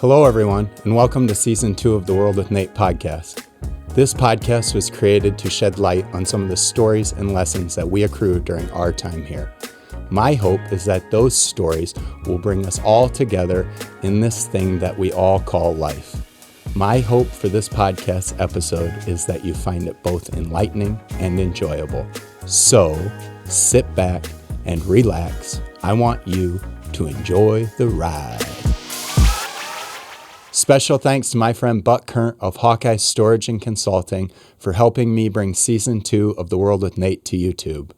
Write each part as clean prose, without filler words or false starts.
Hello, everyone, and welcome to Season 2 of the World with Nate podcast. This podcast was created to shed light on some of the stories and lessons that we accrued during our time here. My hope is that those stories will bring us all together in this thing that we all call life. My hope for this podcast episode is that you find it both enlightening and enjoyable. So, sit back and relax. I want you to enjoy the ride. Special thanks to my friend Buck Kern of Hawkeye Storage and Consulting for helping me bring Season 2 of The World with Nate to YouTube.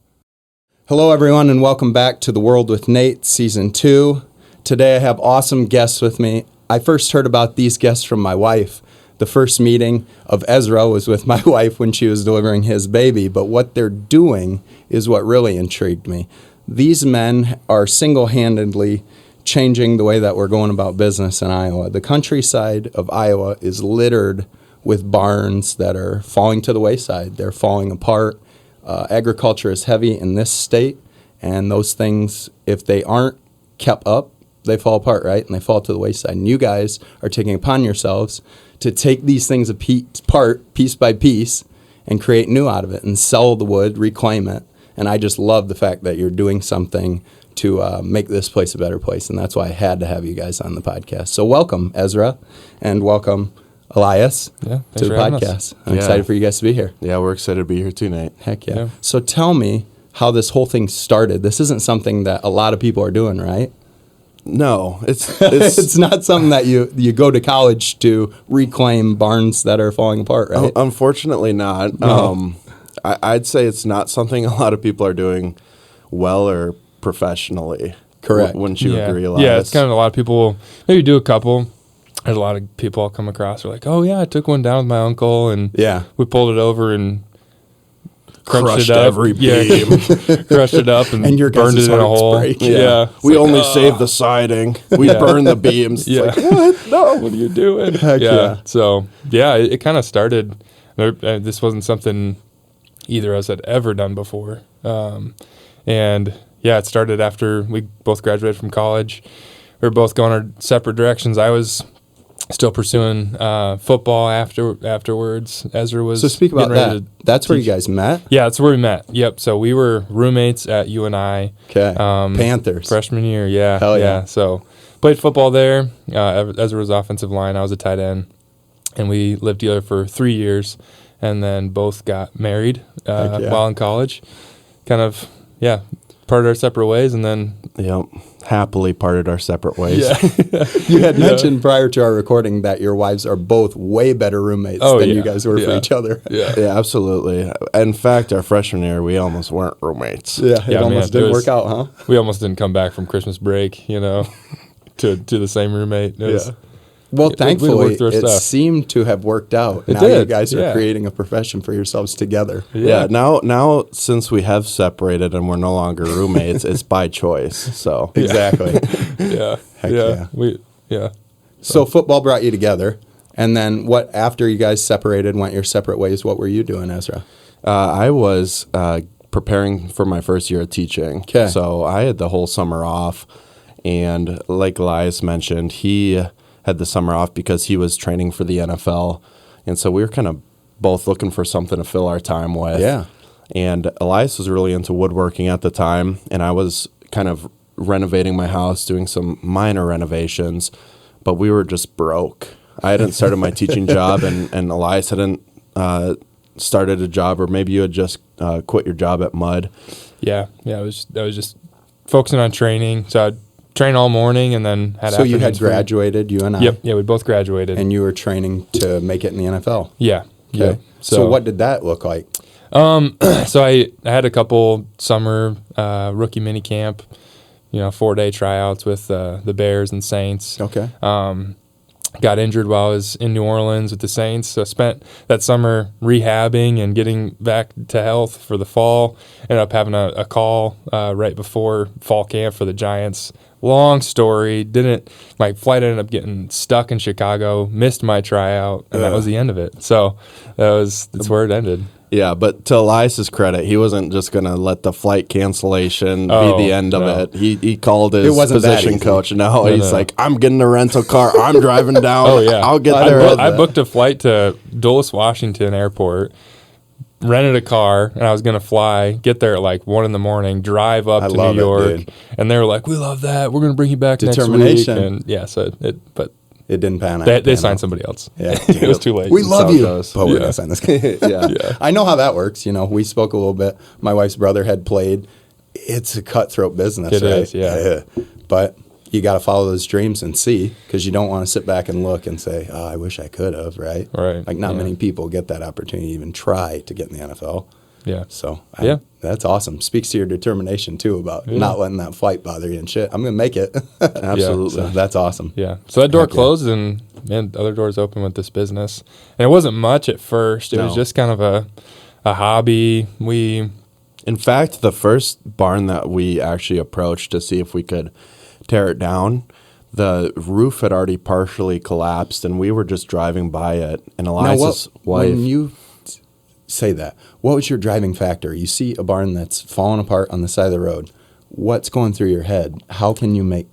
Hello, everyone, and welcome back to The World with Nate, Season 2. Today I have awesome guests with me. I first heard about these guests from my wife. The first meeting of Ezra was with my wife when she was delivering his baby, but what they're doing is what really intrigued me. These men are single-handedly changing the way that we're going about business in Iowa. The countryside of Iowa is littered with barns that are falling to the wayside. They're falling apart. Agriculture is heavy in this state, and those things, if they aren't kept up, they fall apart, right? And they fall to the wayside. And you guys are taking upon yourselves to take these things apart, piece by piece, and create new out of it and sell the wood, reclaim it. And I just love the fact that you're doing something to make this place a better place, and that's why I had to have you guys on the podcast. So welcome, Ezra, and welcome, Elias, to the podcast. I'm excited for you guys to be here. Yeah, we're excited to be here too, Nate. Heck yeah. So tell me how this whole thing started. This isn't something that a lot of people are doing, right? No, it's it's not something that you go to college to reclaim barns that are falling apart, right? Unfortunately not. No. I'd say it's not something a lot of people are doing well or professionally. Correct. Wouldn't you agree, Elias? Yeah, it's kind of a lot of people, maybe do a couple. There's a lot of people I'll come across who are like, oh yeah, I took one down with my uncle and we pulled it over and crushed it up. Every beam. Crushed it up and your burned it in a hole. Yeah. We only saved the siding. We burned the beams. It's like, what? No. What are you doing? Heck yeah. So, it kind of started. This wasn't something either of us had ever done before. It started after we both graduated from college. We were both going our separate directions. I was still pursuing football afterwards. Ezra was. So speak about that. That's where you guys met? Yeah, that's where we met. Yep. So we were roommates at UNI. Okay. Panthers. Freshman year, yeah. Hell yeah. So played football there. Ezra was offensive line. I was a tight end. And we lived together for 3 years and then both got married while in college. Kind of, parted our separate ways and then happily parted our separate ways. You had mentioned prior to our recording that your wives are both way better roommates than you guys were for each other. Yeah, absolutely. In fact, our freshman year, we almost weren't roommates. It almost didn't work out, huh? We almost didn't come back from Christmas break, to the same roommate. Well, thankfully, it stuff. seemed to have worked out. It now did. You guys are creating a profession for yourselves together. Yeah. Now, since we have separated and we're no longer roommates, it's by choice. So exactly. Heck yeah. So football brought you together, and then what? After you guys separated, went your separate ways. What were you doing, Ezra? I was preparing for my first year of teaching. Okay. So I had the whole summer off, and like Elias mentioned, he had the summer off because he was training for the NFL. And so we were kind of both looking for something to fill our time with. Yeah. And Elias was really into woodworking at the time, and I was kind of renovating my house, doing some minor renovations, but we were just broke. I hadn't started my teaching job, and Elias hadn't started a job, or maybe you had just quit your job at Mud. I was just focusing on training. So I'd train all morning and then had So you had graduated, you and I? Yep. Yeah, we both graduated. And you were training to make it in the NFL? Yeah. Okay. Yeah. So what did that look like? So I had a couple summer rookie mini camp, 4-day tryouts with the Bears and Saints. Okay. Got injured while I was in New Orleans with the Saints, so I spent that summer rehabbing and getting back to health for the fall. Ended up having a call right before fall camp for the Giants long story. My flight ended up getting stuck in Chicago, missed my tryout, and that was the end of it. So that's where it ended. Yeah, but to Elias's credit, he wasn't just going to let the flight cancellation be the end of it. He called his position coach. No, he's like, I'm getting a rental car. I'm driving down. I'll get there. I booked a flight to Dulles, Washington airport, rented a car, and I was going to fly, get there at like 1 a.m, drive up to New York. And they were like, we love that. We're going to bring you back next week. And it didn't pan out. They signed somebody else. Yeah. It was too late. We love you. But we're going to sign this guy. Yeah. I know how that works. We spoke a little bit. My wife's brother had played. It's a cutthroat business, right? It is, yeah. But you got to follow those dreams and see, because you don't want to sit back and look and say, oh, I wish I could have, right? Right. Like not many people get that opportunity to even try to get in the NFL. Yeah. So that's awesome. Speaks to your determination too about not letting that flight bother you and shit. I'm going to make it. Absolutely. So that's awesome. Yeah. So that door closed and other doors open with this business. And it wasn't much at first. It was just kind of a hobby. In fact, the first barn that we actually approached to see if we could tear it down, the roof had already partially collapsed, and we were just driving by it. And Elias's wife. When you say that, what was your driving factor? You see a barn that's fallen apart on the side of the road. What's going through your head? How can you make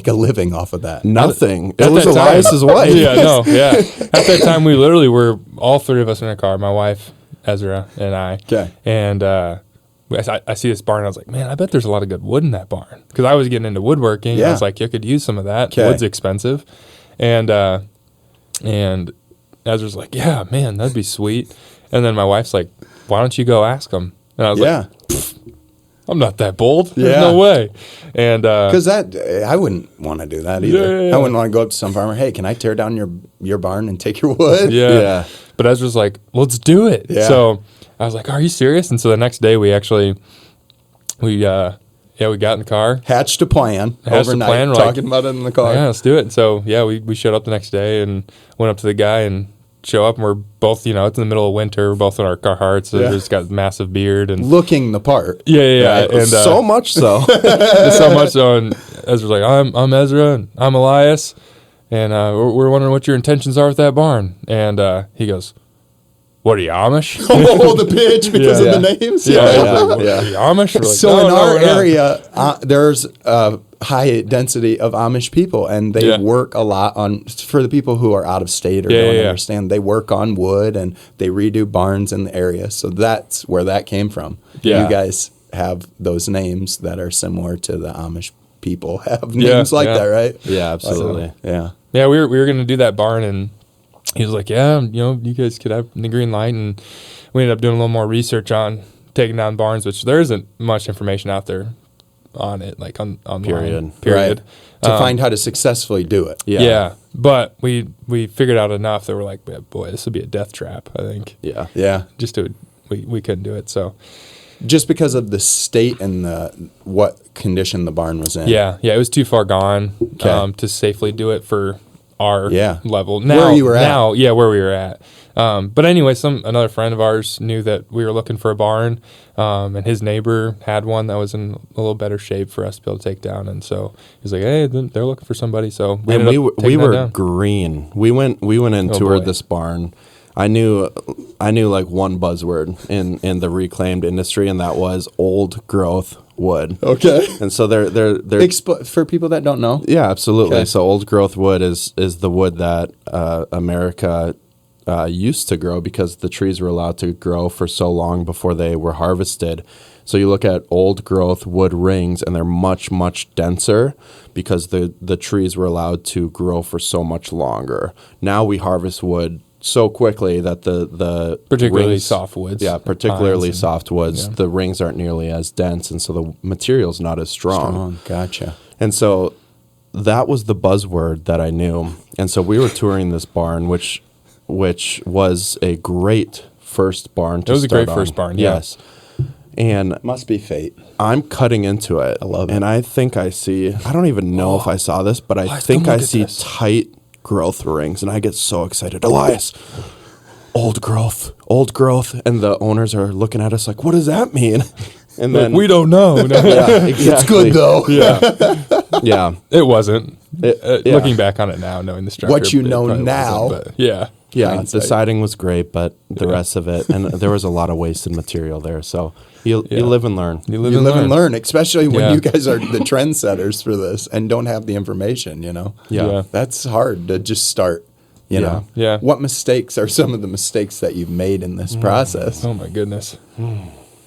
a living off of that? Nothing. It was Elias's wife. Yeah, no, yeah. At that time, we literally were all three of us in a car. My wife, Ezra, and I. Okay. And I see this barn, and I was like, man, I bet there's a lot of good wood in that barn. Because I was getting into woodworking. Yeah. I was like, you could use some of that. Okay. Wood's expensive. And Ezra's like, yeah, man, that'd be sweet. And then my wife's like, why don't you go ask them? And I was like, I'm not that bold. There's no way. And because I wouldn't want to do that either. Yeah. I wouldn't want to go up to some farmer, hey, can I tear down your barn and take your wood? Yeah. But Ezra's like, let's do it. Yeah. So I was like, are you serious? And so the next day we got in the car. Hatched a plan overnight. We're talking about it in the car. Yeah, let's do it. And so, we showed up the next day and went up to the guy and show up, and we're both, it's in the middle of winter. We're both in our Carhartts. So he's got a massive beard and looking the part. Yeah. And so much so, so much so. And Ezra's like, I'm Ezra, and I'm Elias, and we're wondering what your intentions are with that barn. And he goes, what are you, Amish? The pitch because of the names. Yeah. Are you Amish? Like, so in our area, there's high density of Amish people, and they work a lot for the people who are out of state or don't understand, they work on wood and they redo barns in the area. So that's where that came from. Yeah. You guys have those names that are similar to the Amish people have names like that, right? Yeah, absolutely. So, yeah, we were going to do that barn, and he was like, you guys could have the green light. And we ended up doing a little more research on taking down barns, which there isn't much information out there on it, like on period. Right. To find how to successfully do it. Yeah. But we figured out enough that we're like, boy, this would be a death trap, I think. Yeah. We couldn't do it. So just because of the state and what condition the barn was in. Yeah. It was too far gone to safely do it for our level. Now, where you were at. Where we were at. But anyway, another friend of ours knew that we were looking for a barn, and his neighbor had one that was in a little better shape for us to be able to take down. And so he's like, "Hey, they're looking for somebody." So we were green. We went in and toured this barn. I knew like one buzzword in the reclaimed industry, and that was old growth wood. Okay. And so they're for people that don't know. Yeah, absolutely. Okay. So old growth wood is the wood that America used to grow because the trees were allowed to grow for so long before they were harvested. So you look at old growth wood rings, and they're much, much denser because the trees were allowed to grow for so much longer. Now we harvest wood so quickly that the particularly rings, soft woods. Yeah, particularly soft woods. The rings aren't nearly as dense, and so the material's not as strong. Gotcha. And so that was the buzzword that I knew. And so we were touring this barn, which was a great first barn to start on. It was a great first barn, yes. And must be fate. I'm cutting into it. I love it. And I think I don't even know if I saw this, but I think I see tight growth rings, and I get so excited. Elias, old growth. And the owners are looking at us like, what does that mean? And then we don't know. Yeah, exactly. It's good though. Yeah. Yeah. It wasn't. Looking back on it now, knowing the structure. What you know now. But yeah. Yeah, Hindsight. the siding was great, but the rest of it, and there was a lot of wasted material there. So you live and learn. You You live and learn, especially when Yeah. you guys are the trendsetters for this and don't have the information, Yeah. That's hard to just start, you know. Yeah. What mistakes are some of the mistakes that you've made in this process? Oh my goodness.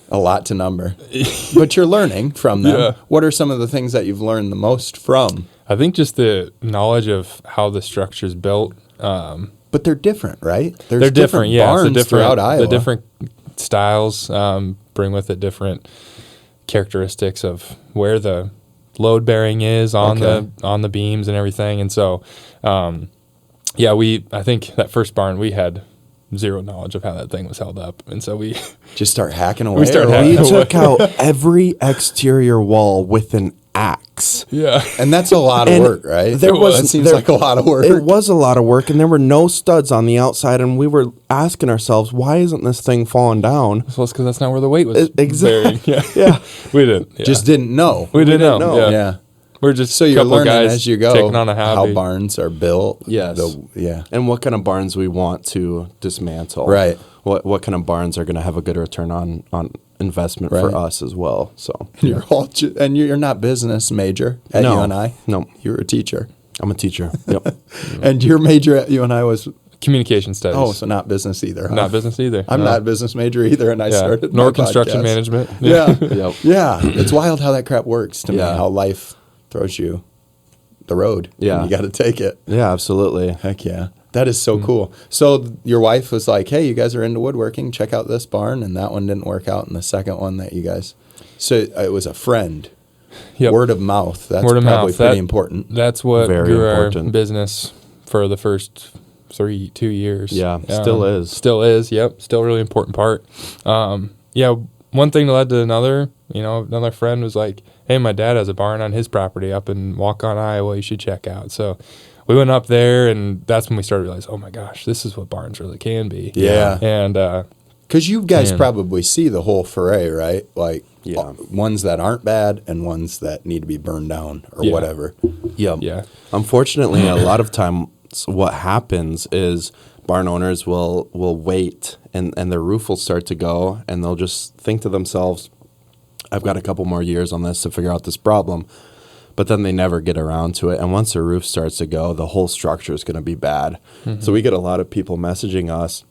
A lot to number. But you're learning from them. Yeah. What are some of the things that you've learned the most from? I think just the knowledge of how the structure's built. But they're different, right? There's They're different, yeah. barns So different, throughout Iowa. the different styles bring with it different characteristics of where the load bearing is on the beams and everything. And so, I think that first barn we had zero knowledge of how that thing was held up, and so we Just start hacking away. We start or hacking what? We took out every exterior wall with an axe. yeah. And that's a lot of And work, right? there was- That seems there- like a lot of work. It was a lot of work, and there were no studs on the outside, and we were asking ourselves, why isn't this thing falling down? Well, it's because that's not where the weight was. Exactly. bearing. Yeah. Yeah. We didn't. Yeah. Just didn't know. we didn't know. know. Yeah. Yeah. We're just So you're couple learning guys as you go taking on a hobby. how barns are built. Yes. Yeah. And what kind of barns we want to dismantle. Right. What kind of barns are going to have a good return on investment Right. for us as well. So You're all and you're not business major at No. UNI. No. You're a teacher. I'm a teacher. Yep. And your major at UNI was Communication studies. so not business either. Huh? Not business either. I'm No. not a business major either, and I started Nor my construction podcast. management. Yeah. Yep. Yeah. It's wild how that crap works to me. Yeah. How life throws you the road. Yeah. And you got to take it. Yeah, absolutely. Heck yeah. That is so cool. So your wife was like, hey, you guys are into woodworking. Check out this barn. And that one didn't work out. And the second one that you guys. So it was a friend. Yep. Word of mouth. That's Word of probably mouth. pretty That- important. That's what Very grew important. our business for the first 2 years. Yeah, still is. Still is. Yep. Still a really important part. One thing led to another. Another friend was like, hey, my dad has a barn on his property up in Waukon, Iowa. You should check out. So we went up there, and that's when we started to realize, oh my gosh, this is what barns really can be. Yeah. And Because you guys Man. probably see the whole foray, right? Like Yeah. ones that aren't bad and ones that need to be burned down or Yeah. whatever. Yep. yeah. Unfortunately, a lot of times what happens is barn owners will wait and their roof will start to go, and they'll just think to themselves, I've got a couple more years on this to figure out this problem. But then they never get around to it. And once their roof starts to go, the whole structure is going to be bad. Mm-hmm. So we get a lot of people messaging us,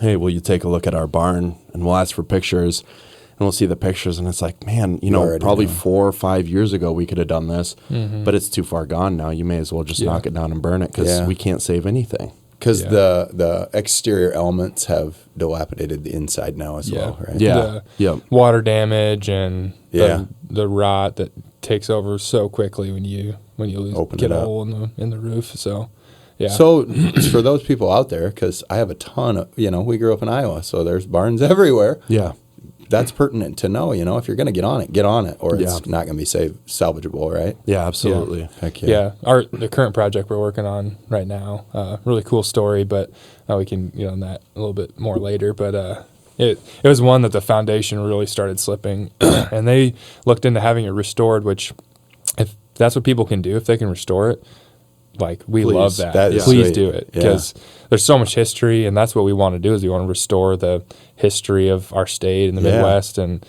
hey, will you take a look at our barn? And we'll ask for pictures. And we'll see the pictures, and it's like, man, already probably know. 4 or 5 years ago we could have done this, Mm-hmm. but it's too far gone now. You may as well just Yeah. knock it down and burn it because Yeah. we can't save anything. Because Yeah. the exterior elements have dilapidated the inside now as well, right? Yeah. The Yep. water damage and Yeah. the rot that takes over so quickly when you Open get it a up. hole in the roof. So yeah. So for those people out there, because I have a ton of, we grew up in Iowa, so there's barns everywhere. Yeah. That's pertinent to know, if you're going to get on it, or it's Yeah. not going to be salvageable, right? Yeah, absolutely. Heck yeah. The current project we're working on right now, really cool story, but we can get on that a little bit more later. But it was one that the foundation really started slipping, and they looked into having it restored. Which, if that's what people can do, if they can restore it, like we Please. love that. That is Please sweet. do it Yeah. because there's so much history, and that's what we want to do. Is we want to restore the history of our state and the Yeah. Midwest, and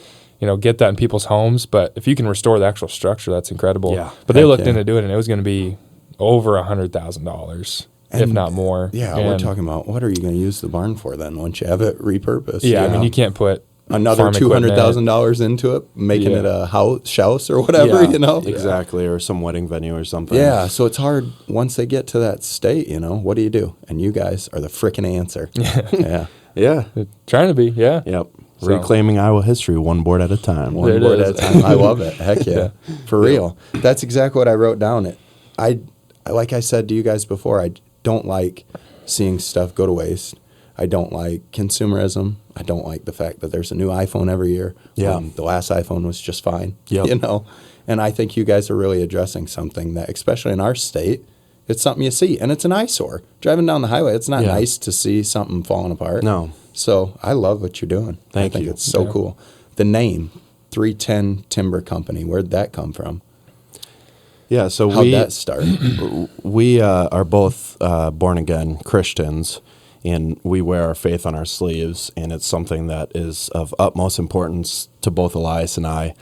get that in people's homes. But if you can restore the actual structure, that's incredible. Yeah. But they Heck looked yeah. into doing it, and it was going to be over $100,000, if And, not more. Yeah, we're And, talking about what are you going to use the barn for then once you have it repurposed? Yeah, I mean, you can't put another farm equipment. $200,000 into it, making Yeah. it a house or whatever, Yeah, exactly, or some wedding venue or something. Yeah, so it's hard once they get to that state, what do you do? And you guys are the frickin' answer. Yeah. Yeah. Trying to be, yeah. Yep. So- Reclaiming Iowa history one board at a time. One There it word is. at a time. I love it. Heck yeah. For real. That's exactly what I wrote down. Like I said to you guys before, I don't like seeing stuff go to waste. I don't like consumerism. I don't like the fact that there's a new iPhone every year. Yeah. The last iPhone was just fine. Yep. And I think you guys are really addressing something that, especially in our state, it's something you see. And it's an eyesore. Driving down the highway, it's not Yeah. nice to see something falling apart. No. So I love what you're doing. Thank I think you. it's so Yeah. cool. The name, 310 Timber Company, where'd that come from? Yeah, so how'd that start? We are both born-again Christians, and we wear our faith on our sleeves, and it's something that is of utmost importance to both Elias and I.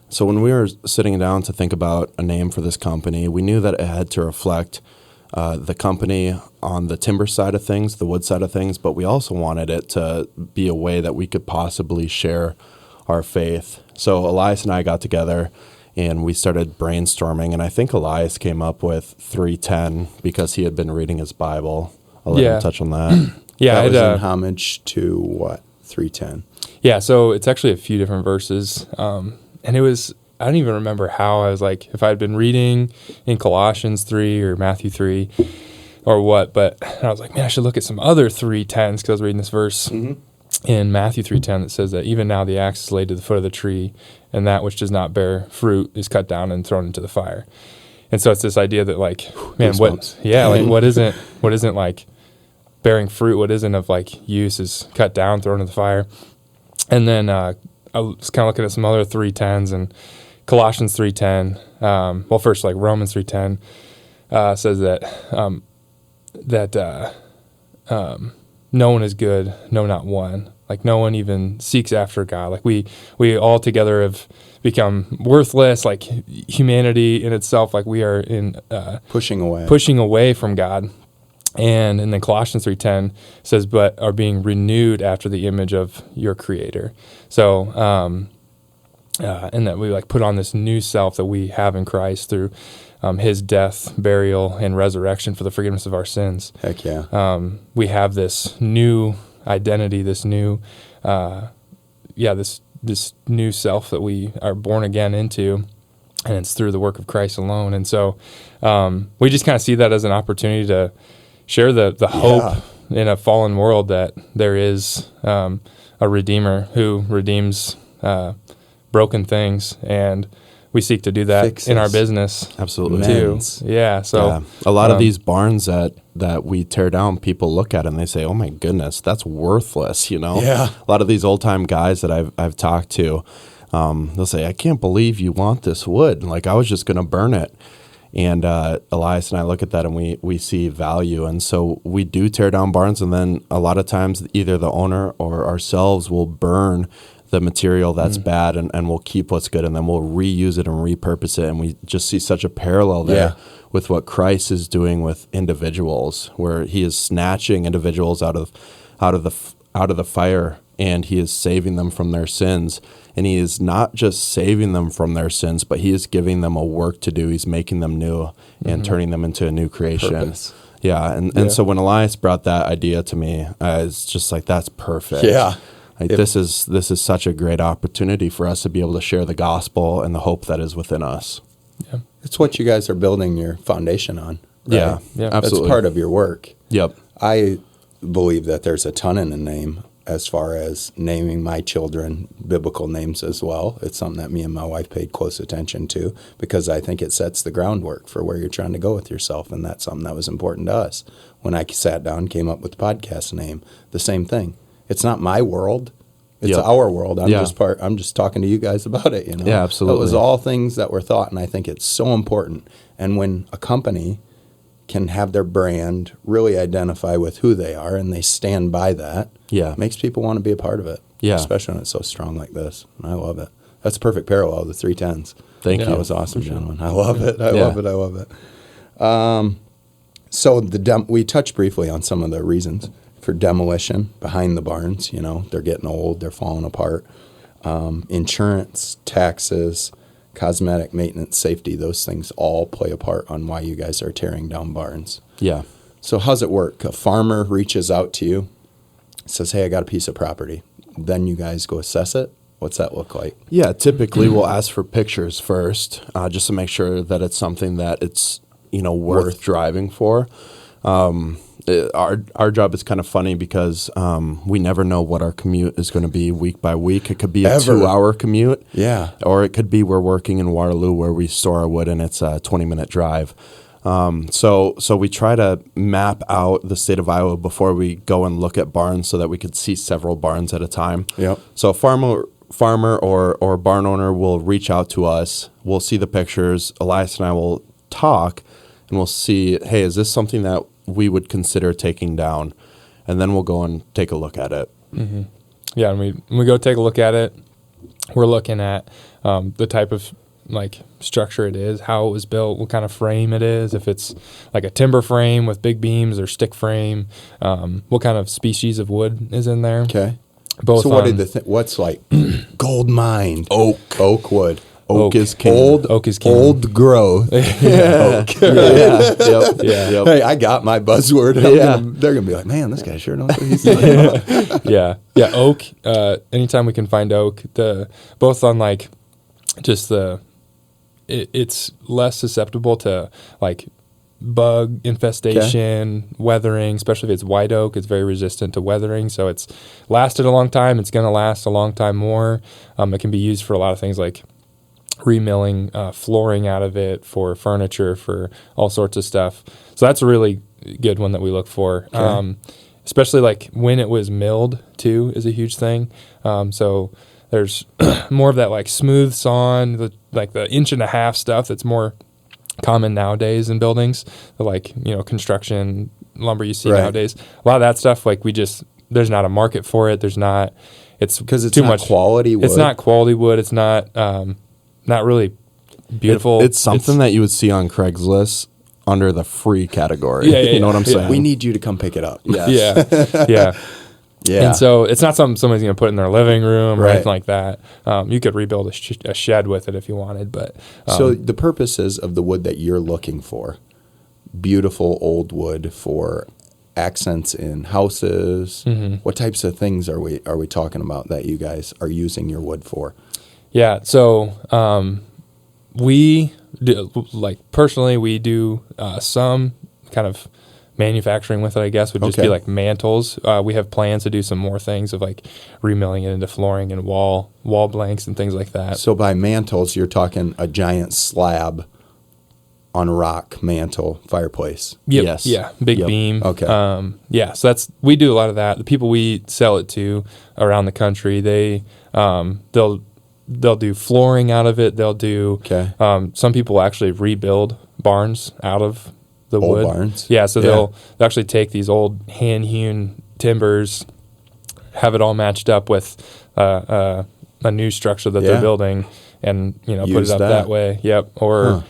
So when we were sitting down to think about a name for this company, we knew that it had to reflect the company on the timber side of things, the wood side of things, but we also wanted it to be a way that we could possibly share our faith. So Elias and I got together, and we started brainstorming, and I think Elias came up with 310 because he had been reading his Bible. I'll let him touch on that. That was in homage to what? 310. Yeah, so it's actually a few different verses. And it was, I don't even remember how I was like, if I'd been reading in Colossians 3 or Matthew 3 or what, but I was like, man, I should look at some other 310s because I was reading this verse in Matthew 3:10 that says that even now the axe is laid to the foot of the tree, and that which does not bear fruit is cut down and thrown into the fire. And so it's this idea that like, man, what isn't like bearing fruit, what isn't of like use is cut down, thrown into the fire. And then I was kind of looking at some other 310s, and Colossians 3:10. Well, first like Romans 3:10 says that no one is good, no, not one. Like no one even seeks after God. Like we all together have become worthless. Like humanity in itself, like we are in pushing away from God. And then Colossians 3:10 says, but are being renewed after the image of your Creator. So, and that we like put on this new self that we have in Christ through His death, burial, and resurrection for the forgiveness of our sins. Heck yeah. We have this new identity, this new, this new self that we are born again into, and it's through the work of Christ alone. And so we just kind of see that as an opportunity to share the hope in a fallen world that there is a Redeemer who redeems broken things, and we seek to do that in our business. Absolutely. Too. Yeah. So a lot of these barns that we tear down, people look at and they say, oh my goodness, that's worthless, you know? Yeah. A lot of these old time guys that I've talked to, they'll say, I can't believe you want this wood. Like I was just going to burn it. And Elias and I look at that and we see value. And so we do tear down barns, and then a lot of times either the owner or ourselves will burn the material that's bad and we'll keep what's good, and then we'll reuse it and repurpose it. And we just see such a parallel there with what Christ is doing with individuals, where He is snatching individuals out of the fire, and He is saving them from their sins. And He is not just saving them from their sins, but He is giving them a work to do. He's making them new and turning them into a new creation. Purpose. Yeah, and so when Elias brought that idea to me, I was just like, that's perfect. Yeah. Like this is such a great opportunity for us to be able to share the gospel and the hope that is within us. Yeah. It's what you guys are building your foundation on. Right? Yeah, absolutely. It's part of your work. Yep. I believe that there's a ton in a name as far as naming my children biblical names as well. It's something that me and my wife paid close attention to because I think it sets the groundwork for where you're trying to go with yourself, and that's something that was important to us. When I sat down and came up with the podcast name, the same thing. It's not my world. It's our world. I'm just talking to you guys about it, you know. Yeah, absolutely. It was all things that were thought, and I think it's so important. And when a company can have their brand really identify with who they are and they stand by that, it makes people want to be a part of it. Yeah. Especially when it's so strong like this. I love it. That's a perfect parallel, the 310s. Thank you. That was awesome, gentlemen. I love it. I love it. So we touched briefly on some of the reasons for demolition behind the barns. You know, they're getting old, they're falling apart. Insurance, taxes, cosmetic maintenance, safety, those things all play a part on why you guys are tearing down barns. Yeah. So how's it work? A farmer reaches out to you, says, hey, I got a piece of property. Then you guys go assess it. What's that look like? Yeah, typically we'll ask for pictures first, just to make sure that it's something that it's, worth driving for. Our job is kind of funny because we never know what our commute is going to be week by week. It could be a 2-hour commute. Yeah. Or it could be we're working in Waterloo where we store our wood and it's a 20-minute drive. So we try to map out the state of Iowa before we go and look at barns so that we could see several barns at a time. Yep. So a farmer or barn owner will reach out to us. We'll see the pictures. Elias and I will talk, and we'll see, hey, is this something that we would consider taking down? And then we'll go and take a look at it. Mm-hmm. Yeah, and when we go take a look at it, we're looking at the type of like structure it is, how it was built, what kind of frame it is, if it's like a timber frame with big beams or stick frame, what kind of species of wood is in there. Okay. Both. So what's like gold mine? Oak wood. Oak is king. Oak is king. Old growth. Yep. Yeah. Hey, I got my buzzword. They're gonna be like, man, this guy sure knows what he's doing. Yeah. Oak. Anytime we can find oak, both on like just it's less susceptible to like bug infestation, weathering, especially if it's white oak. It's very resistant to weathering, so it's lasted a long time. It's going to last a long time more. It can be used for a lot of things like remilling flooring out of it, for furniture, for all sorts of stuff. So that's a really good one that we look for. Especially like when it was milled too is a huge thing. So there's more of that like smooth sawn, the 1.5 inch stuff that's more common nowadays in buildings, the construction lumber you see nowadays. A lot of that stuff, like there's not a market for it. It's because it's too not much quality wood. It's not quality wood. It's not really beautiful. It's something that you would see on Craigslist under the free category. You know what I'm saying? We need you to come pick it up. Yes. Yeah. And so it's not something somebody's going to put in their living room or anything like that. You could rebuild a shed with it if you wanted. But so the purposes of the wood that you're looking for, beautiful old wood for accents in houses. Mm-hmm. What types of things are we talking about that you guys are using your wood for? Yeah. So we do, personally, we do some kind of manufacturing with it, I guess, would just be like mantles. We have plans to do some more things of like remilling it into flooring and wall blanks and things like that. So by mantles, you're talking a giant slab on rock mantle fireplace. Yep. Yes. Yeah. Big beam. Okay. So we do a lot of that. The people we sell it to around the country, they'll do flooring out of it. They'll do, some people actually rebuild barns out of the old wood. Barns. Yeah, so they'll actually take these old hand-hewn timbers, have it all matched up with a new structure that they're building, and put it up that way. Yep. Or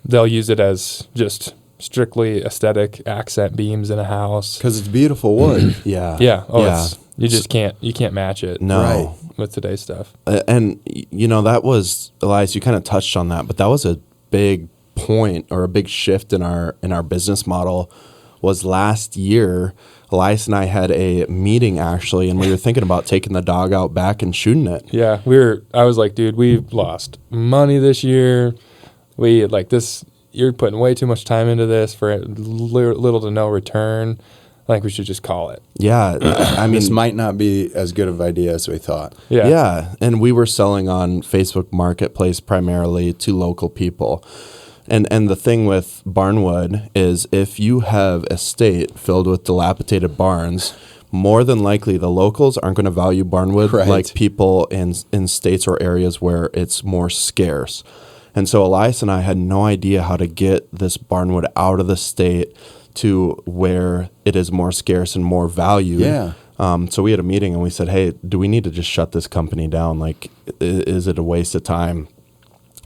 they'll use it as just strictly aesthetic accent beams in a house because it's beautiful wood. Yeah. You just can't match it. No. With today's stuff. And that was, Elias, you kind of touched on that, but that was a big point or a big shift in our business model. Was last year Elias and I had a meeting actually, and we were thinking about taking the dog out back and shooting it. Yeah, I was like, dude, we've lost money this year. We this, you're putting way too much time into this for little to no return. I think we should just call it. Yeah, I mean, this might not be as good of an idea as we thought. Yeah, and we were selling on Facebook Marketplace primarily to local people. And the thing with barnwood is if you have a state filled with dilapidated barns, more than likely the locals aren't going to value barnwood like people in states or areas where it's more scarce. And so Elias and I had no idea how to get this barnwood out of the state to where it is more scarce and more valued. Yeah. So we had a meeting and we said, hey, do we need to just shut this company down? Like, is it a waste of time?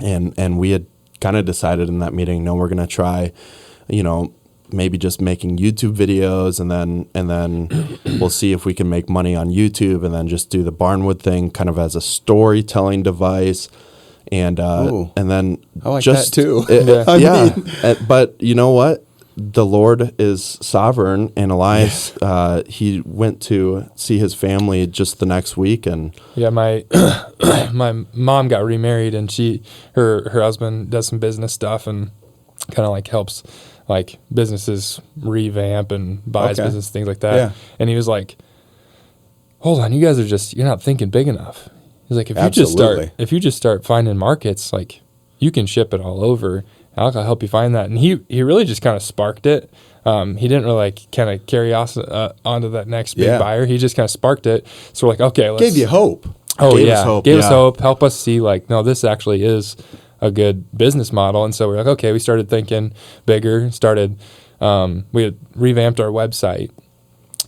And we had kind of decided in that meeting, no, we're going to try, maybe just making YouTube videos and then we'll see if we can make money on YouTube and then just do the barnwood thing kind of as a storytelling device. And then I like just that too. But you know what? The Lord is sovereign, and Elias, he went to see his family just the next week, and my my mom got remarried, and her husband does some business stuff and kind of helps businesses revamp and buys business, things like that. Yeah. And he was like, "Hold on, you guys you're not thinking big enough." He's like, if you just start finding markets, you can ship it all over. I'll help you find that. And he really just kind of sparked it. He didn't really kind of carry us onto that next big buyer. He just kind of sparked it. So we're like, okay, let's... Gave you hope. Oh, Gave us hope. Help us see no, this actually is a good business model. And so we're like, okay, we started thinking bigger, we had revamped our website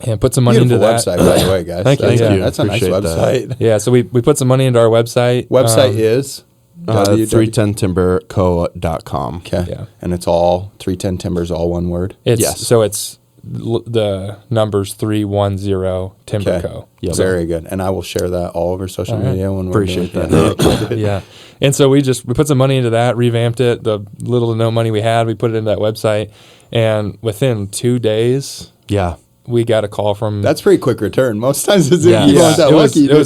and put some money into that. Beautiful website, by the way, guys. Thank you. That's a nice website. That. Yeah, so we put some money into our website. Website is? 310timberco.com. Okay. Yeah. And it's all 310 Timbers, all one word? Yes. So it's the numbers 310 Timber Co. Yep. Very good. And I will share that all over social media when we're Appreciate doing that. Yeah. And so we put some money into that, revamped it. The little to no money we had, we put it into that website. And within 2 days, we got a call from... That's pretty quick return. Most times it's it was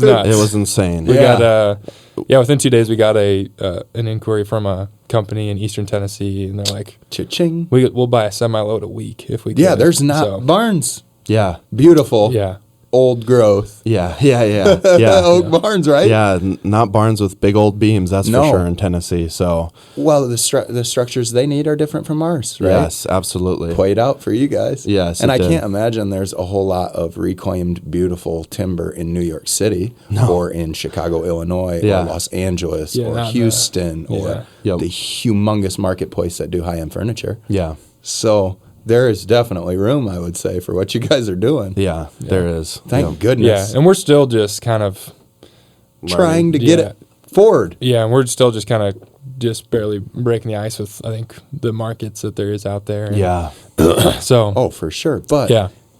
nuts. It was insane. We got within 2 days we got an inquiry from a company in Eastern Tennessee, and they're like, Cha-ching. We'll buy a semi-load a week if we can. Yeah, there's not barns. Yeah. Beautiful. Yeah. Old growth. Yeah. Oak barns, right? Yeah, not barns with big old beams, that's for sure in Tennessee. So, well, the structures they need are different from ours, right? Yes, absolutely. Played out for you guys. Yes, and I can't imagine there's a whole lot of reclaimed beautiful timber in New York City or in Chicago, Illinois, or Los Angeles, or Houston, or the humongous marketplace that do high-end furniture. Yeah. So there is definitely room, I would say, for what you guys are doing. Yeah. There is. Thank goodness. Yeah, and we're still just kind of trying to get it forward. Yeah, and we're still just kind of just barely breaking the ice with, I think, the markets that there is out there. Yeah. So. Oh, for sure. But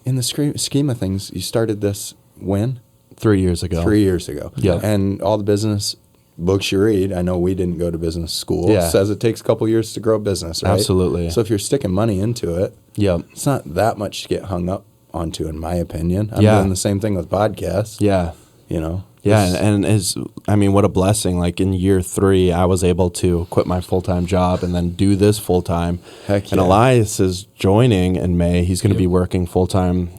in the scheme of things, you started this when? 3 years ago. 3 years ago. Yeah. And all the business books you read, I know we didn't go to business school, says it takes a couple years to grow a business, right? Absolutely. So if you're sticking money into it, it's not that much to get hung up onto, in my opinion. I'm doing the same thing with podcasts. Yeah. You know? Yeah, and what a blessing. Like in year 3, I was able to quit my full-time job and then do this full-time. Heck yeah. And Elias is joining in May. He's going to be working full-time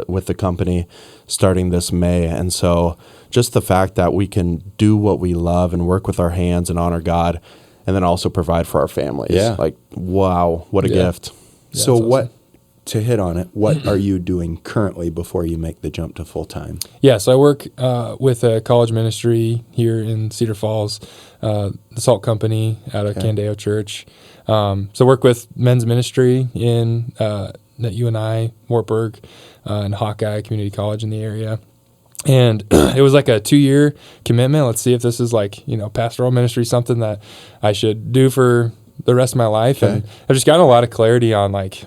with the company starting this May. And so just the fact that we can do what we love and work with our hands and honor God and then also provide for our families. Yeah. Like, wow, what a gift. Yeah, so awesome. To hit on it, what are you doing currently before you make the jump to full-time? Yeah, so I work with a college ministry here in Cedar Falls, the Salt Company out of Candeo Church. So I work with men's ministry in at UNI, Wartburg, and Hawkeye Community College in the area. And it was like a 2-year commitment. Let's see if this is like, pastoral ministry, something that I should do for the rest of my life. Okay. And I've just gotten a lot of clarity on like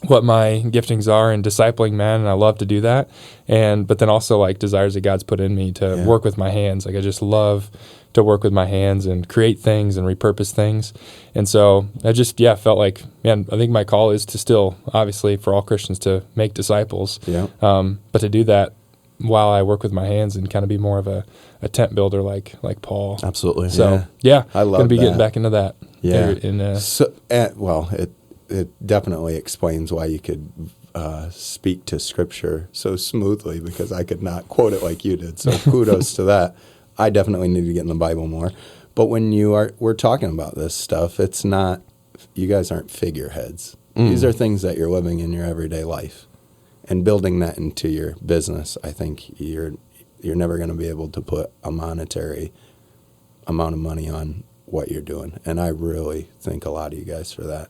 what my giftings are in discipling men, and I love to do that. But then also like desires that God's put in me to work with my hands. Like I just love to work with my hands and create things and repurpose things. And so I just, felt like, man, I think my call is to still, obviously for all Christians, to make disciples. Yeah. But to do that while I work with my hands and kind of be more of a tent builder like Paul. Absolutely. So I love going to be getting back into that. Yeah. It definitely explains why you could speak to Scripture so smoothly, because I could not quote it like you did. So kudos to that. I definitely need to get in the Bible more. But when we're talking about this stuff, it's not, you guys aren't figureheads. These are things that you're living in your everyday life. And building that into your business, I think you're never going to be able to put a monetary amount of money on what you're doing. And I really thank a lot of you guys for that.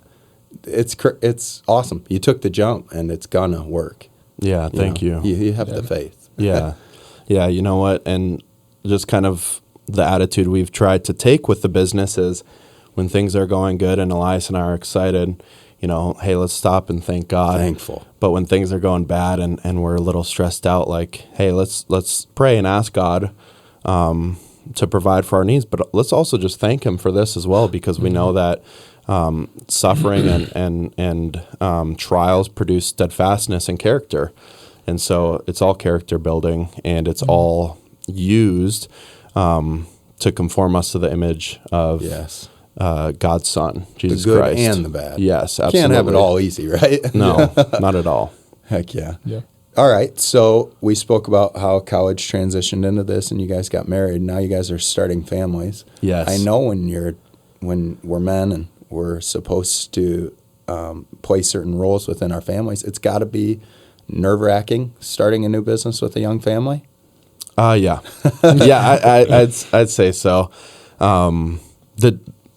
It's awesome. You took the jump, and it's gonna work. Yeah, thank you. You have the faith. Yeah. You know what? And just kind of the attitude we've tried to take with the business is when things are going good and Elias and I are excited, hey, let's stop and thank God. Thankful. But when things are going bad and we're a little stressed out, like, hey, let's pray and ask God to provide for our needs. But let's also just thank Him for this as well, because we know that suffering and trials produce steadfastness and character. And so it's all character building, and it's all used to conform us to the image of God's Son, Jesus the good Christ. And the bad. Yes, absolutely. Can't have it all easy, right? No, not at all. Heck yeah. All right, so we spoke about how college transitioned into this, and you guys got married. Now you guys are starting families. Yes. I know when we're men and we're supposed to play certain roles within our families, it's got to be nerve-wracking starting a new business with a young family. Yeah, I'd say so.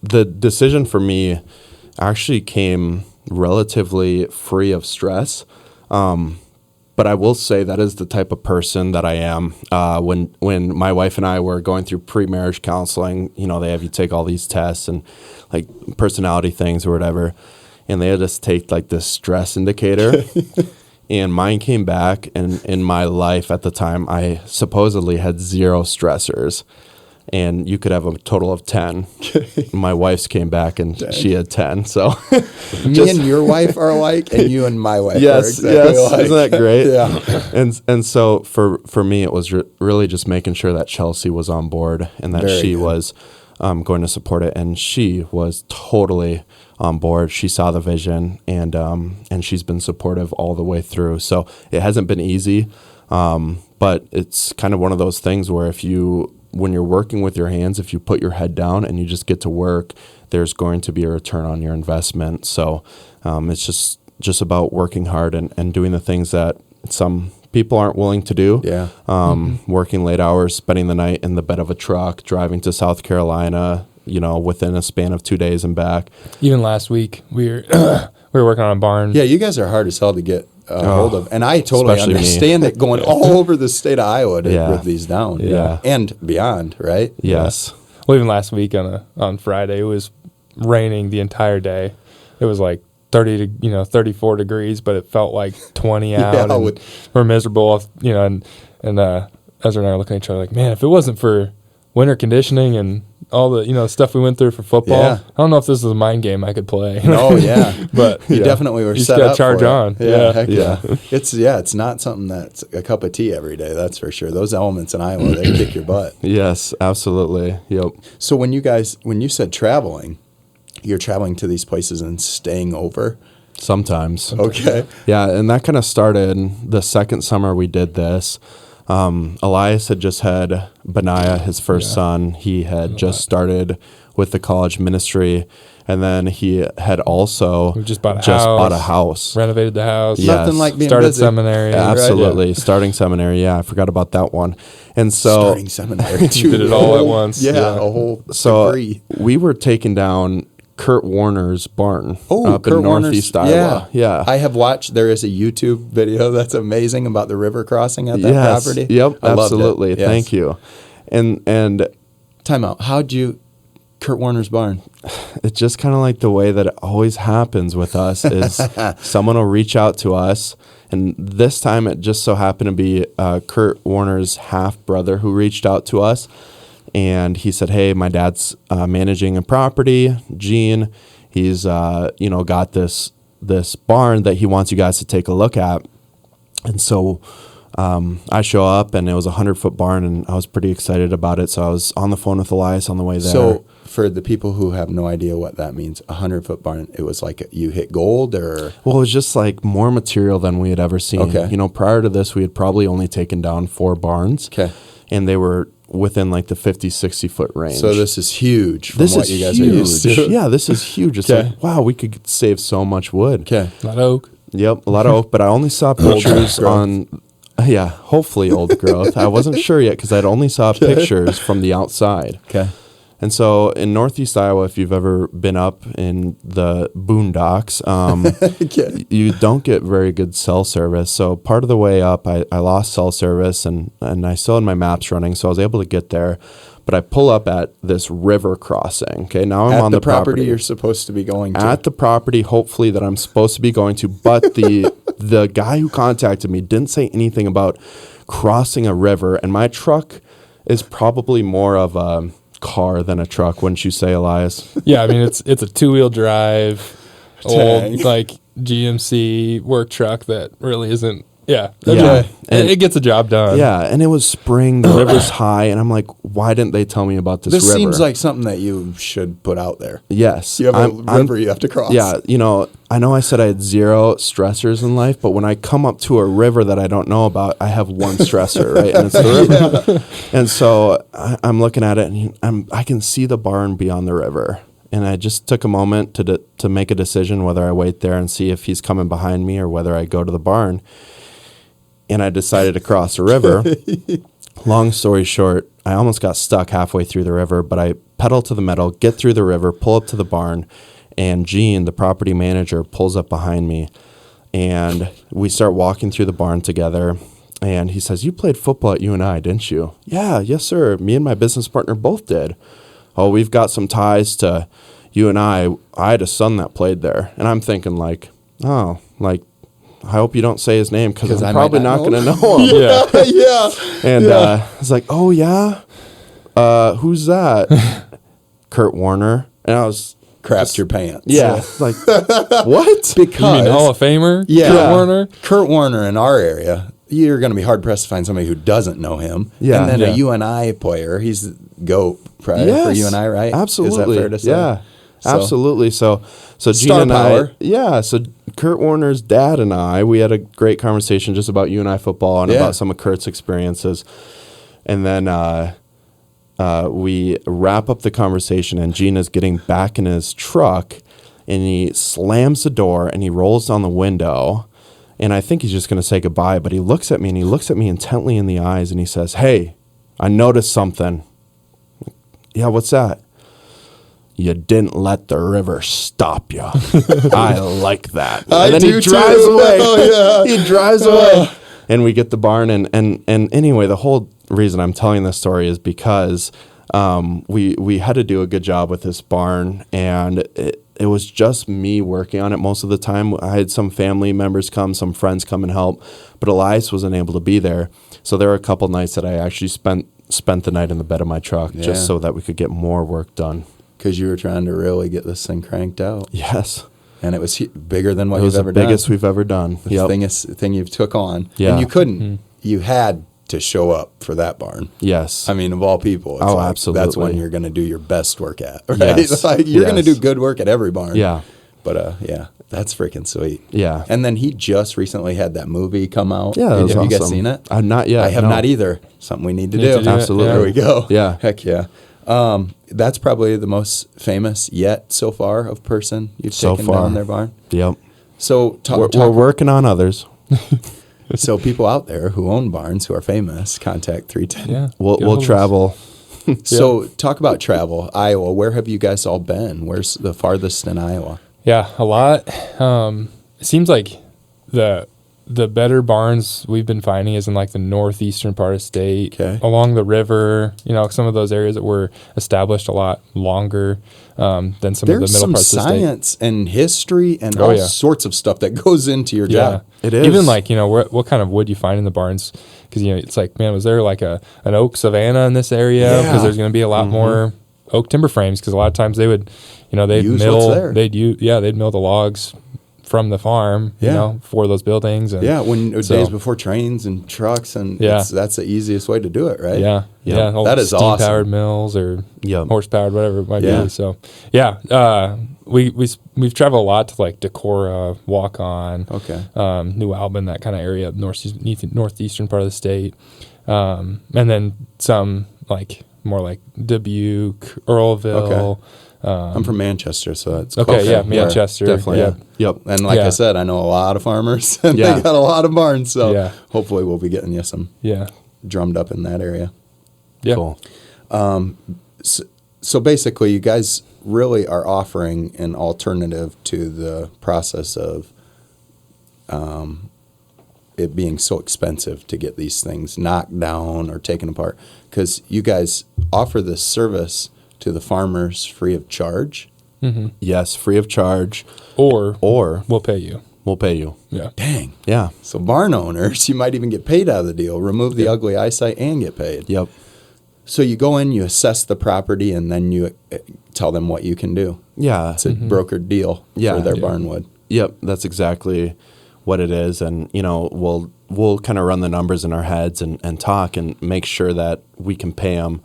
the decision for me actually came relatively free of stress. But I will say that is the type of person that I am. When my wife and I were going through pre-marriage counseling, they have you take all these tests and like personality things or whatever, and they had us take like this stress indicator. And mine came back, and in my life at the time, I supposedly had 0 stressors. And you could have a total of 10. My wife's came back, and she had 10. So me and your wife are alike, and you and my wife are exactly alike. Isn't that great? Yeah. And so for me, it was really just making sure that Chelsea was on board and that she was going to support it. And she was totally on board. She saw the vision, and she's been supportive all the way through. So it hasn't been easy, but it's kind of one of those things where when you're working with your hands, if you put your head down and you just get to work, there's going to be a return on your investment. So it's just about working hard and doing the things that some people aren't willing to do. Yeah. Working late hours, spending the night in the bed of a truck, driving to South Carolina, within a span of 2 days and back. Even last week, we were working on a barn. Yeah, you guys are hard as hell to get hold of. And I totally understand it going all over the state of Iowa to rip these down. Yeah. And beyond, right? Yes. Yeah. Well, even last week on Friday, it was raining the entire day. It was like 34 degrees, but it felt like 20 out. And we're miserable, and Ezra and I are looking at each other like, man, if it wasn't for winter conditioning and all the stuff we went through for football, I don't know if this is a mind game I could play. Oh yeah, but you definitely were you set up. Charge for on. It. Yeah, heck yeah. It's not something that's a cup of tea every day. That's for sure. Those elements in Iowa, they kick your butt. Yes, absolutely. Yep. So when you said traveling, you're traveling to these places and staying over. Sometimes. Okay. Yeah, and that kind of started the second summer we did this. Elias had just had Benaiah, his first son. He had just started with the college ministry, and then he had also just bought a house, renovated the house. Yes. Nothing like being started busy. Seminary. Absolutely, right? Yeah. Starting seminary. Yeah, I forgot about that one. And so starting seminary, did it all at once. Yeah, a whole degree. We were taking down Kurt Warner's barn up Kurt in Northeast Iowa. Yeah. I have watched. There is a YouTube video that's amazing about the river crossing at that property. Yep, I absolutely. Loved it. Yes. Thank you. And time out. Kurt Warner's barn? It's just kind of like the way that it always happens with us is someone will reach out to us. And this time it just so happened to be Kurt Warner's half brother who reached out to us. And he said, hey, my dad's managing a property, Gene. He's, got this barn that he wants you guys to take a look at. And so I show up, and it was a 100-foot barn, and I was pretty excited about it. So I was on the phone with Elias on the way there. So for the people who have no idea what that means, a 100-foot barn, it was like you hit gold or? Well, it was just like more material than we had ever seen. Okay. Prior to this, we had probably only taken down 4 barns. Okay. And they were within like the 50, 60-foot range. So this is huge from what you guys are used to. Yeah, this is huge. It's like, wow, we could save so much wood. Okay. A lot of oak. Yep, a lot of oak. But I only saw pictures on, hopefully old growth. I wasn't sure yet because I'd only saw pictures from the outside. Okay. And so in Northeast Iowa, if you've ever been up in the boondocks, you don't get very good cell service. So part of the way up, I lost cell service, and I still had my maps running, so I was able to get there. But I pull up at this river crossing. Okay, now I'm on the property you're supposed to be going to. At the property, hopefully, that I'm supposed to be going to. But the guy who contacted me didn't say anything about crossing a river. And my truck is probably more of a car than a truck, wouldn't you say, Elias? Yeah, I mean it's a 2-wheel drive, old like GMC work truck that really isn't. Yeah, and it gets a job done. Yeah, and it was spring, the river's high, and I'm like, why didn't they tell me about this river? This seems like something that you should put out there. Yes. You have a river you have to cross. Yeah, I know I said I had 0 stressors in life, but when I come up to a river that I don't know about, I have one stressor, right? And it's the river. And so I'm looking at it, and I can see the barn beyond the river. And I just took a moment to make a decision whether I wait there and see if he's coming behind me or whether I go to the barn. And I decided to cross the river. Long story short, I almost got stuck halfway through the river, but I pedal to the metal, get through the river, pull up to the barn, and Gene, the property manager, pulls up behind me, and we start walking through the barn together, and he says, "You played football at UNI, didn't you?" "Yeah, yes, sir. Me and my business partner both did." "Oh, we've got some ties to UNI. I had a son that played there." And I'm thinking like, oh, like, I hope you don't say his name because I'm probably not going to know him. Yeah. And I was like, "Oh, yeah? Who's that?" "Kurt Warner." And I was... Crapped your pants. Yeah. Like, what? Because... You mean Hall of Famer? Yeah. Kurt Warner? Kurt Warner in our area, you're going to be hard-pressed to find somebody who doesn't know him. Yeah. And then a UNI player, he's the GOAT for UNI, right? Absolutely. Is that fair to say? Yeah. Absolutely. So Gene Star and power. So Kurt Warner's dad and I, we had a great conversation just about UNI football and about some of Kurt's experiences. And then we wrap up the conversation, and Gene is getting back in his truck, and he slams the door, and he rolls down the window, and I think he's just going to say goodbye, but he looks at me, and he looks at me intently in the eyes, and he says, "Hey, I noticed something." "Yeah, what's that?" "You didn't let the river stop you." I like that. And then he drives away. Oh, yeah. He drives away. And we get the barn. And anyway, the whole reason I'm telling this story is because we had to do a good job with this barn. And it was just me working on it most of the time. I had some family members come, some friends come and help. But Elias wasn't able to be there. So there were a couple nights that I actually spent the night in the bed of my truck just so that we could get more work done. Because you were trying to really get this thing cranked out. Yes. And it was bigger than what you've ever done. It was the biggest done. we've ever done. The thing you've took on. Yeah. And you couldn't. You had to show up for that barn. Yes. I mean, of all people. It's absolutely. That's when you're going to do your best work at, right? Yes. Like, you're going to do good work at every barn. Yeah. But, that's freaking sweet. Yeah. And then he just recently had that movie come out. Yeah, that was Have you guys awesome. seen it? Not yet. I have not either. Something we need to do. Absolutely. There we go. Yeah. Heck yeah. That's probably the most famous yet so far of person you've taken down their barn. Yep. So we're working on others. So people out there who own barns who are famous, contact 310. Yeah. We'll travel. So talk about travel. Iowa, where have you guys all been? Where's the farthest in Iowa? Yeah, a lot. It seems like the better barns we've been finding is in like the northeastern part of the state, along the river, some of those areas that were established a lot longer than some of the middle parts of the state. There's some science and history and all sorts of stuff that goes into your job. It is. Even like, what kind of wood you find in the barns. Because, it's like, man, was there like an oak savanna in this area? Because there's going to be a lot more oak timber frames. Because a lot of times they would, they'd mill the logs from the farm, for those buildings. And days before trains and trucks, and that's the easiest way to do it, right? Yeah. That is awesome. Steam-powered mills or horse-powered, whatever it might be. So, we've traveled a lot to like Decorah, Walk-On, New Albin, that kind of area, northeastern part of the state, and then some like more like Dubuque, Earlville. I'm from Manchester, so that's Manchester. Definitely. Yep. And like I said, I know a lot of farmers, and they got a lot of barns, so hopefully we'll be getting you some drummed up in that area. Yeah. Cool. So basically, you guys really are offering an alternative to the process of it being so expensive to get these things knocked down or taken apart, because you guys offer this service to the farmers free of charge. Mm-hmm. Yes, free of charge. Or we'll pay you. We'll pay you. Yeah. Dang. Yeah. So barn owners, you might even get paid out of the deal, remove the ugly eyesight and get paid. Yep. So you go in, you assess the property, and then you tell them what you can do. Yeah. It's a brokered deal for their barn wood. Yep, that's exactly what it is. And, we'll kind of run the numbers in our heads and talk and make sure that we can pay them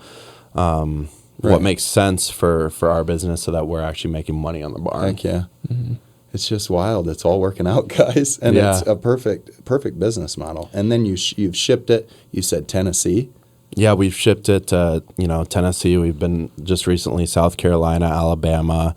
what makes sense for our business so that we're actually making money on the barn. Heck yeah. Mm-hmm. It's just wild. It's all working out, guys. And it's a perfect business model. And then you've shipped it. You said Tennessee. Yeah, we've shipped it to, Tennessee. We've been just recently South Carolina, Alabama,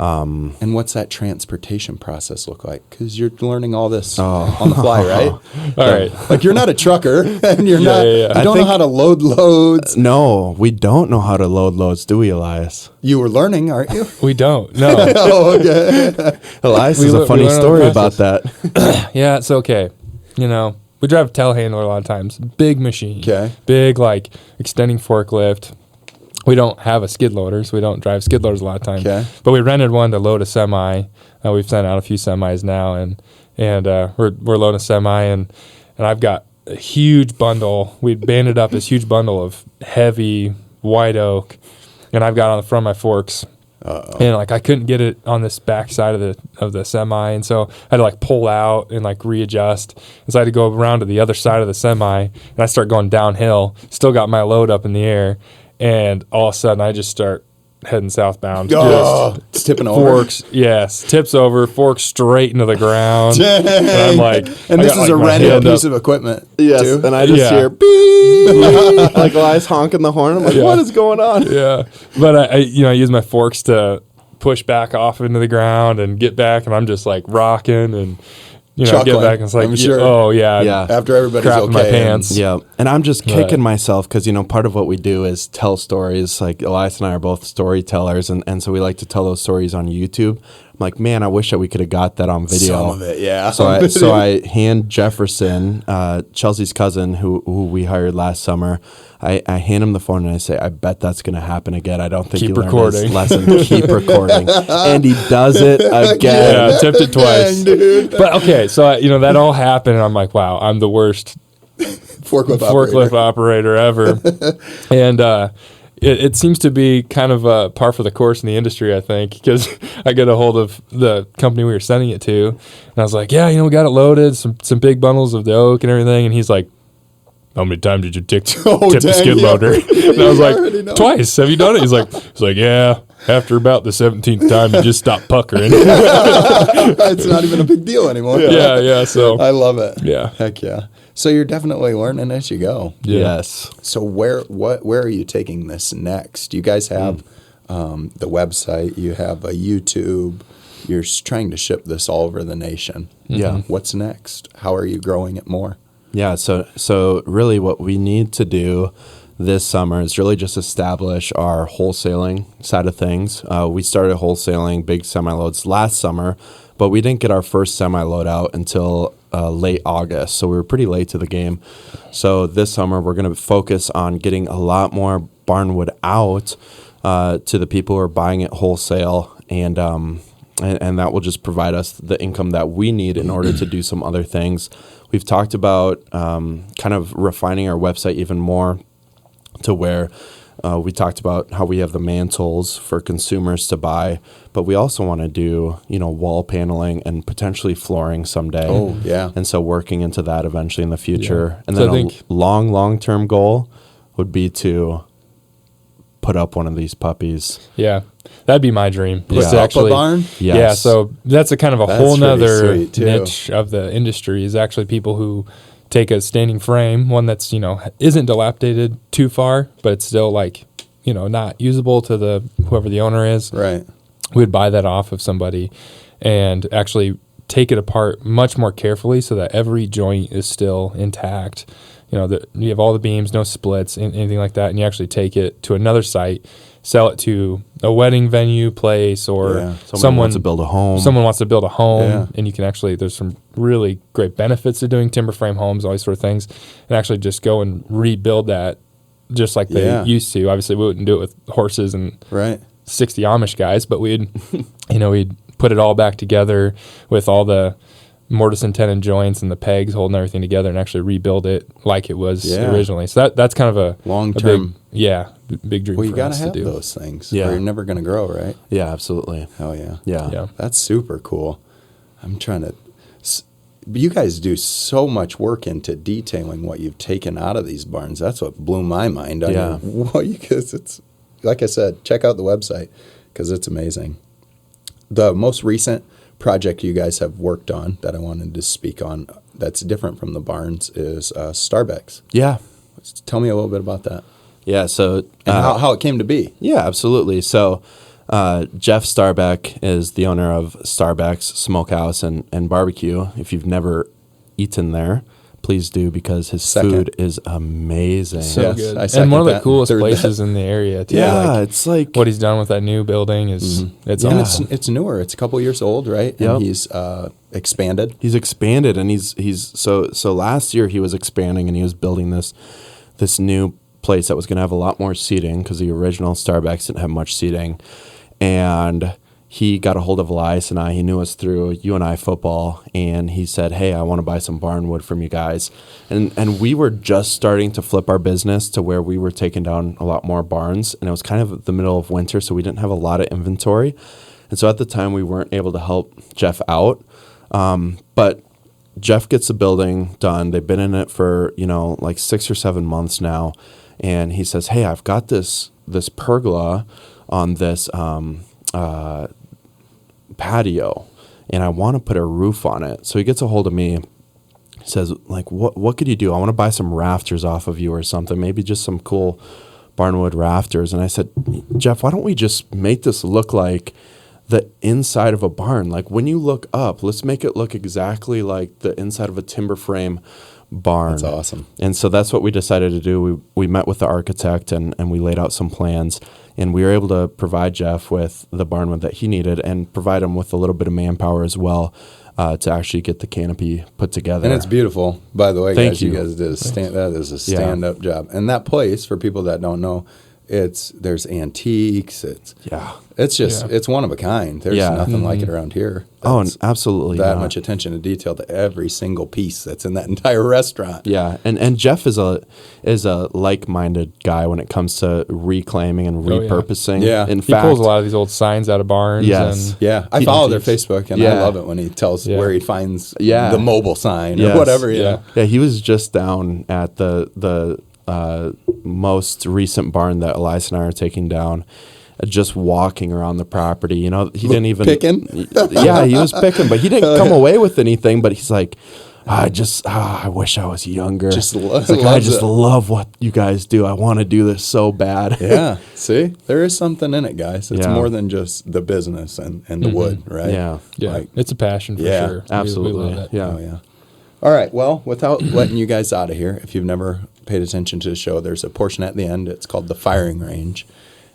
And what's that transportation process look like? Because you're learning all this on the fly, right? All right. Like you're not a trucker, and you're not. yeah. You don't know how to load loads. No, we don't know how to load loads, do we, Elias? You were learning, aren't you? We don't. No. Oh, okay. Elias has a funny story about that. Yeah, it's okay. You know, we drive a telehandler a lot of times. Big machine. Okay. Big, like, extending forklift. We don't have a skid loader, so we don't drive skid loaders a lot of times. Okay. But we rented one to load a semi. We've sent out a few semis now, and we're loading a semi, and I've got a huge bundle. We banded up this huge bundle of heavy white oak, and I've got on the front of my forks. And like I couldn't get it on this back side of the semi, and so I had to like pull out and like readjust. And so I had to go around to the other side of the semi, and I start going downhill. Still got my load up in the air. And all of a sudden, I just start heading southbound. It's tipping over. Forks, yes. Tips over, forks straight into the ground. Dang. And I'm like... And this is a rented piece of equipment, yes, too? and I just hear beep, like Elias honking the horn. I'm like, what is going on? Yeah. But I use my forks to push back off into the ground and get back, and I'm just like rocking and... Chuckling, get back and it's like, I'm sure. Yeah. After everybody's crap okay. in my pants. Yeah, and I'm just kicking myself because, part of what we do is tell stories. Like Elias and I are both storytellers, and so we like to tell those stories on YouTube. I'm like, man, I wish that we could have got that on video. Some of it, yeah. So I hand Jefferson, Chelsea's cousin, who we hired last summer, I hand him the phone and I say, I bet that's going to happen again. I don't think Keep he learned recording. his lesson. Keep recording. And he does it again. Yeah, tipped it twice. Dang, dude. But okay, so that all happened, and I'm like, wow, I'm the worst Forklift operator ever. And it seems to be kind of par for the course in the industry, I think, because I get a hold of the company we were sending it to, and I was like, yeah, we got it loaded, some big bundles of the oak and everything, and he's like, how many times did you tip the skid loader? And I was like, twice. Have you done it? He's like, yeah. After about the 17th time, you just stop puckering. It's not even a big deal anymore. Yeah. So I love it. Yeah. Heck yeah. So you're definitely learning as you go. Yeah. Yes. So where are you taking this next? You guys have the website. You have a YouTube. You're trying to ship this all over the nation. Yeah. What's next? How are you growing it more? Yeah, so really what we need to do this summer is really just establish our wholesaling side of things. We started wholesaling big semi-loads last summer, but we didn't get our first semi-load out until late August, so we were pretty late to the game. So this summer we're going to focus on getting a lot more barnwood out to the people who are buying it wholesale, and that will just provide us the income that we need in order to do some other things. We've talked about kind of refining our website even more to where we talked about how we have the mantles for consumers to buy, but we also want to do, wall paneling and potentially flooring someday. Oh, yeah. And so working into that eventually in the future. Yeah. And So then a long-term goal would be to put up one of these puppies. Yeah. That'd be my dream. Yeah. Is to actually, Up a barn? Yes. Yeah, so that's a kind of a That's whole pretty nother sweet, too. niche of the industry is actually people who take a standing frame, one that's, isn't dilapidated too far, but it's still like, not usable to whoever the owner is. Right. We'd buy that off of somebody and actually take it apart much more carefully so that every joint is still intact. You have all the beams, no splits, anything like that, and you actually take it to another site, sell it to a wedding venue place, or someone wants to build a home. Someone wants to build a home, Yeah. and you can actually, there's some really great benefits to doing timber frame homes, all these sort of things, and actually just go and rebuild that just like they used to. Obviously, we wouldn't do it with horses and 60 Amish guys, but we'd put it all back together with all the mortise and tenon joints and the pegs holding everything together and actually rebuild it like it was originally. So that's kind of a long-term, big dream. Well, you for gotta us have to do those things, Yeah. or you're never gonna grow, right? Yeah, absolutely. Hell yeah. Yeah. That's super cool. I'm trying to. You guys do so much work into detailing what you've taken out of these barns. That's what blew my mind. Yeah. Because it's like I said, check out the website because it's amazing. The most recent project you guys have worked on that I wanted to speak on that's different from the barns is Starbucks. Yeah. Tell me a little bit about that. Yeah. So And how it came to be. Yeah, absolutely. So Jeff Szczyrbak is the owner of Szczyrbak's Smokehouse and Barbecue. If you've never eaten there, please do, because his food is amazing. So good. And one of the coolest places in the area, too. Yeah, it's like what he's done with that new building is it's awesome. It's newer. It's a couple years old, right? Yep. And he's expanded. He's expanded, and he's so last year he was expanding, and he was building this new place that was going to have a lot more seating, because the original Szczyrbak's didn't have much seating. And he got a hold of Elias and I. He knew us through UNI football, and he said, "Hey, I want to buy some barn wood from you guys." And we were just starting to flip our business to where we were taking down a lot more barns, and it was kind of the middle of winter, so we didn't have a lot of inventory. And so at the time, we weren't able to help Jeff out. But Jeff gets the building done. They've been in it for, like 6 or 7 months now. And he says, "Hey, I've got this pergola on this patio, and I want to put a roof on it." So he gets a hold of me. He says, like, what could you do? I want to buy some rafters off of you or something, maybe just some cool barnwood rafters. And I said, "Jeff, why don't we just make this look like the inside of a barn? Like, when you look up, let's make it look exactly like the inside of a timber frame barn." That's awesome. And so that's what we decided to do. We met with the architect and we laid out some plans, and we were able to provide Jeff with the barnwood that he needed and provide him with a little bit of manpower as well to actually get the canopy put together. And it's beautiful, by the way. Thank guys. you. You guys did that is a stand-up job. And that place, for people that don't know, there's antiques. It's one of a kind. There's nothing like it around here. Absolutely. That much attention to detail to every single piece that's in that entire restaurant. Yeah, and Jeff is a like-minded guy when it comes to reclaiming and repurposing. Yeah. In He fact, pulls a lot of these old signs out of barns. Yes. And I follow their Facebook, and I love it when he tells where he finds the mobile sign or whatever. Yeah, he was just down at the most recent barn that Elias and I are taking down, just walking around the property. He didn't even picking. Yeah, he was picking, but he didn't come away with anything. But he's like, I wish I was younger. I just love what you guys do. I want to do this so bad. Yeah. See, there is something in it, guys. It's more than just the business and the wood, right? Yeah. Yeah. It's a passion for sure. Absolutely. We love that. Yeah. Oh, yeah. All right. Well, without letting you guys out of here, if you've never paid attention to the show, there's a portion at the end. It's called the firing range.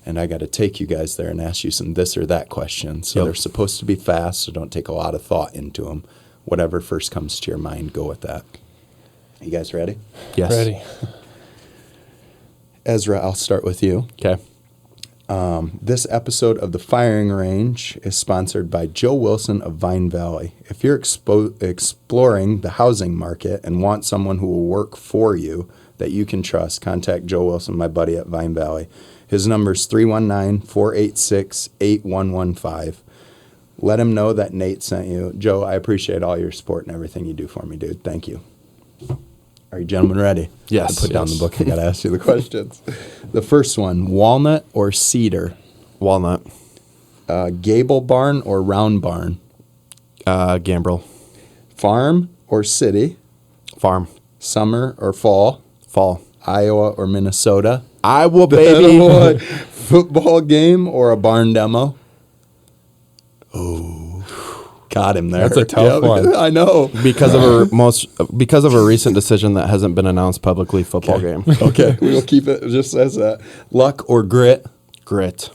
And I got to take you guys there and ask you some this or that questions. So they're supposed to be fast, so don't take a lot of thought into them. Whatever first comes to your mind, go with that. You guys ready? Yes. Ready. Ezra, I'll start with you. Okay. This episode of The Firing Range is sponsored by Joe Wilson of Vine Valley. If you're exploring the housing market and want someone who will work for you that you can trust, contact Joe Wilson, my buddy at Vine Valley. His number is 319-486-8115. Let him know that Nate sent you. Joe, I appreciate all your support and everything you do for me, dude. Thank you. Are you gentlemen ready? Yes. I put down the book. I got to ask you the questions. The first one, walnut or cedar? Walnut. Gable barn or round barn? Gambrel. Farm or city? Farm. Summer or fall? Fall. Iowa or Minnesota? Iowa, baby. Football game or a barn demo? Oh, got him there. That's a tough one. I know. Because of a recent decision that hasn't been announced publicly, football game. Okay, we'll keep it just as that. Luck or grit? Grit.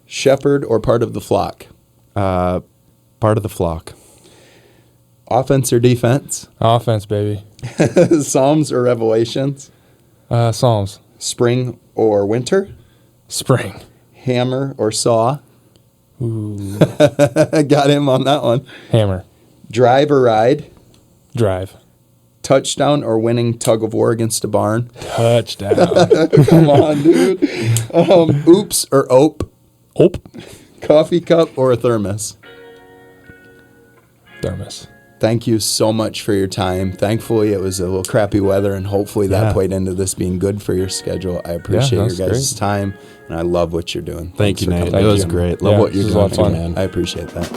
Shepherd or part of the flock? Part of the flock. Offense or defense? Offense, baby. Psalms or Revelations? Psalms. Spring or winter? Spring. Hammer or saw? Ooh. Got him on that one. Hammer. Drive or ride? Drive. Touchdown or winning tug of war against a barn? Touchdown. Come on, dude. Oops or ope? Ope. Coffee cup or a thermos? Thermos. Thank you so much for your time. Thankfully, it was a little crappy weather, and hopefully that played into this being good for your schedule. I appreciate your guys' time, and I love what you're doing. Thank you, Nate. It was great. Love what you're doing, man. I appreciate that.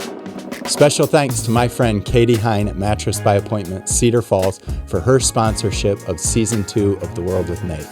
Special thanks to my friend Katie Hine at Mattress by Appointment, Cedar Falls, for her sponsorship of Season 2 of The World with Nate.